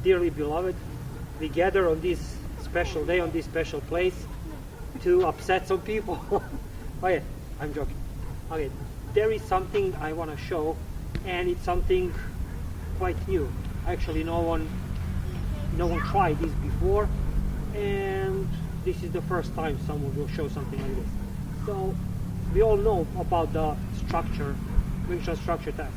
dearly beloved, we gather on this special day, on this special place, to upset some people. Okay, I'm joking. Okay, there is something I want to show, and it's something quite new. Actually, no one tried this before, and this is the first time someone will show something like this. So we all know about the structure, Wing Chun structure test.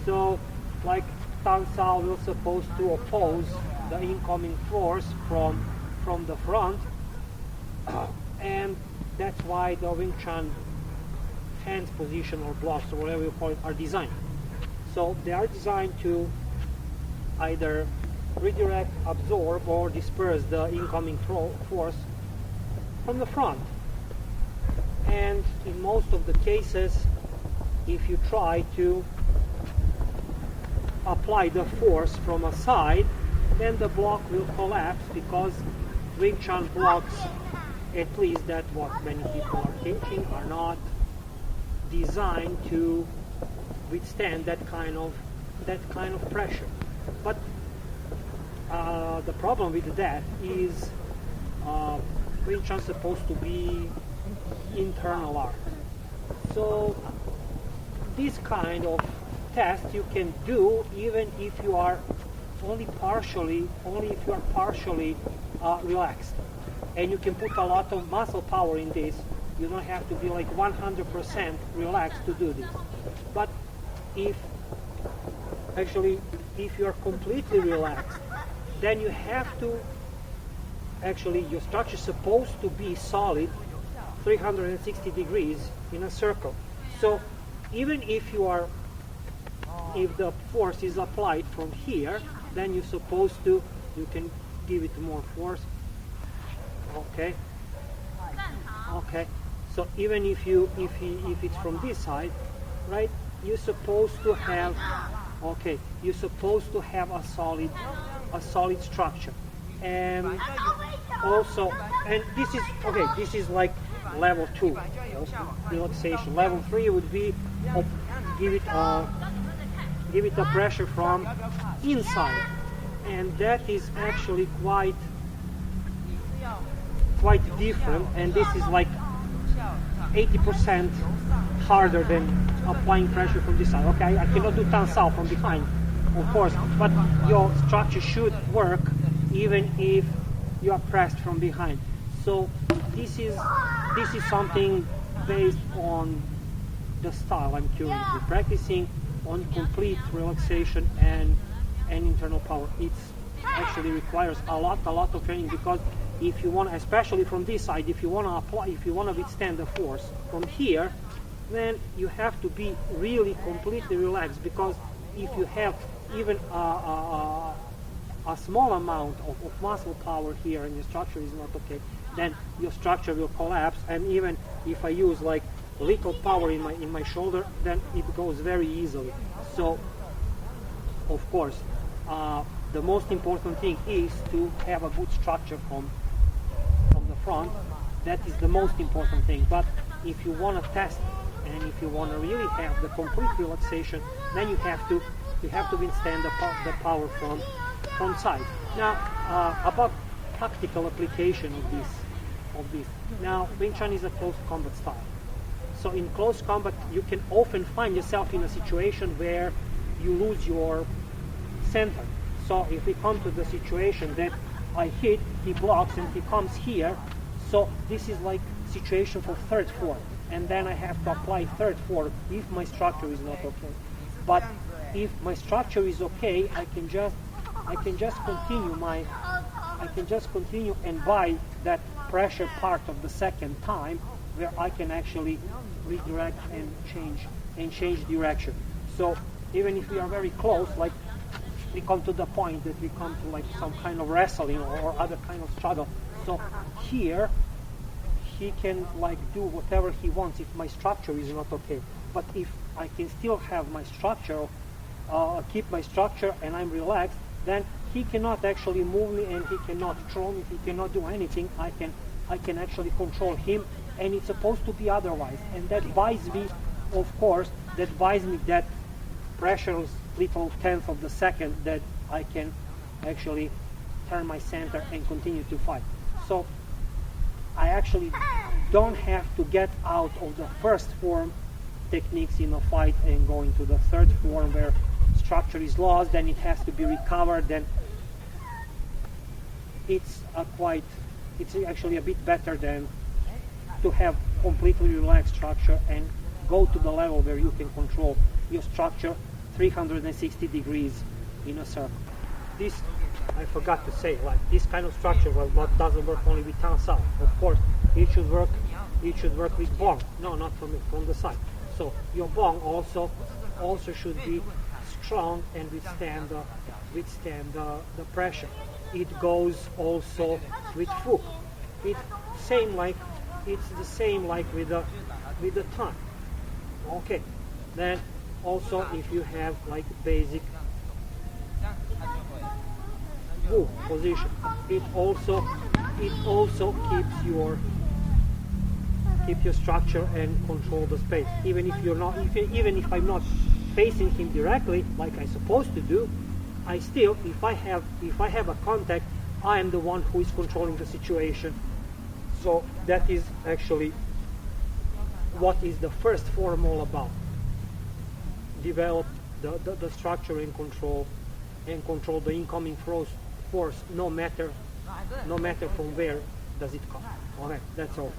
So like Tan Sao will supposed to oppose the incoming force from the front, and that's why the Wing Chun hands position or blocks or whatever you call it are designed. So they are designed to either redirect, absorb, or disperse the incoming force from the front. And in most of the cases, if you try to apply the force from a side, then the block will collapse, because Wing Chun blocks, at least that's what many people are thinking, are not designed to withstand that kind of pressure. But the problem with that is Wing Chun is supposed to be internal art. So this kind of test you can do even if you are partially relaxed, and you can put a lot of muscle power in this. You don't have to be like 100% relaxed to do this. But if you are completely relaxed, then you have to your structure is supposed to be solid 360 degrees in a circle. So even if the force is applied from here, then you can give it more force. Okay. So even if it's from this side, right? You're supposed to have a solid structure. And also, and this is like level 2 of relaxation. Level 3 would be give it a pressure from inside, and that is actually quite different, and this is like 80% harder than applying pressure from this side. Okay, I cannot do Tan Sao from behind, of course, but your structure should work even if you are pressed from behind. So this is something based on the style I'm currently practicing, on complete relaxation and internal power. It actually requires a lot of training, because if you want, especially from this side, if you want to withstand the force from here, then you have to be really completely relaxed, because if you have even a small amount of muscle power here and your structure is not okay, then your structure will collapse. And even if I use like little power in my shoulder, then it goes very easily. So of course the most important thing is to have a good structure from the front. That is the most important thing. But if you want to test and if you want to really have the complete relaxation, then you have to withstand the power from side. Now about practical application of this. Now Wing Chun is a close combat style. So in close combat you can often find yourself in a situation where you lose your center. So if we come to the situation that I hit, he blocks, and he comes here, so this is like situation for third form, and then I have to apply third form if my structure is not okay. But if my structure is okay, I can just continue and buy that pressure part of the second time, where I can actually redirect and change direction. So even if we are very close, like we come to the point that we come to like some kind of wrestling or other kind of struggle. So here he can like do whatever he wants if my structure is not okay. But if I can still have my structure, keep my structure, and I'm relaxed, then he cannot actually move me, and he cannot throw me, he cannot do anything. I can actually control him, and it's supposed to be otherwise. And that buys me, of course, that precious little tenth of the second that I can actually turn my center and continue to fight. So I actually don't have to get out of the first form techniques in a fight and go into the third form where structure is lost, then it has to be recovered, then it's actually a bit better than to have completely relaxed structure and go to the level where you can control your structure 360 degrees in a circle. This, I forgot to say, like this kind of structure, well, doesn't work only with tan sao. Of course, it should work with bong. No, not from the side. So your bong also should be strong and withstand the pressure. It goes also with fu. It's the same like with the tan. Okay. Then also if you have like basic wu position, it also keeps your structure and control the space. Even if I'm not facing him directly like I'm supposed to do, I still, if I have a contact, I am the one who is controlling the situation. So that is actually what is the first form all about. Develop the structure and control the incoming force no matter from where does it come. Okay, that's all.